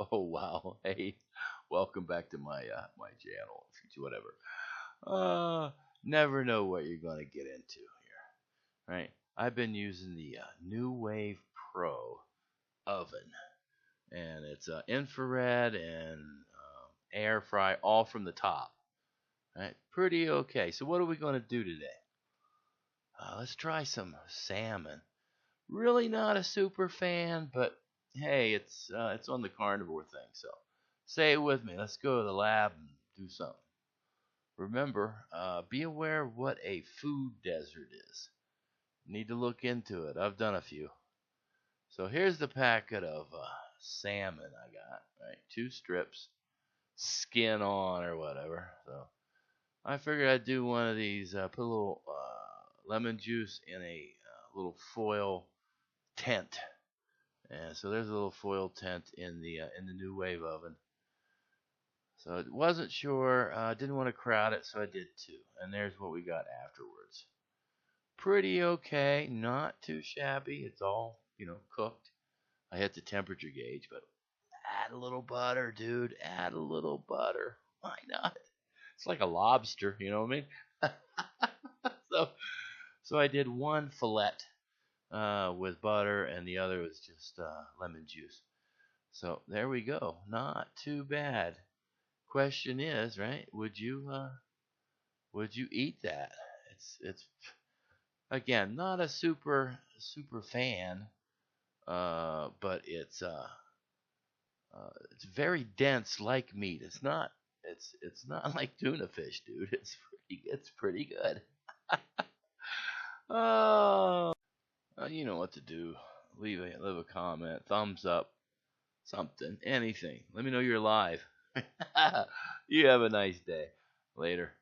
Oh wow. Hey, welcome back to my channel. Whatever. Uh, Never know what you're gonna get into here, right? I've been using the New Wave Pro oven, and it's infrared and air fry all from the top, right? Pretty okay. So what are we gonna do today? Let's try some salmon. Really not a super fan, but hey, it's on the carnivore thing, so say it with me. Let's go to the lab and do something. Remember, be aware of what a food desert is. Need to look into it. I've done a few. So here's the packet of salmon I got. Right, 2 strips, skin on or whatever. So I figured I'd do one of these. Put a little lemon juice in a little foil tent. And so there's a little foil tent in the New Wave oven. So it wasn't sure, didn't want to crowd it, so I did 2. And there's what we got afterwards. Pretty okay, not too shabby. It's all, cooked. I hit the temperature gauge, but add a little butter, dude. Add a little butter. Why not? It's like a lobster, you know what I mean? So I did one fillet with butter, and the other was just lemon juice. So there we go. Not too bad. Question is, right? Would you eat that? It's again not a super fan, but it's very dense like meat. It's not like tuna fish, dude. It's pretty good. Oh, you know what to do. Leave a comment, thumbs up, something, anything. Let me know you're alive. You have a nice day. Later.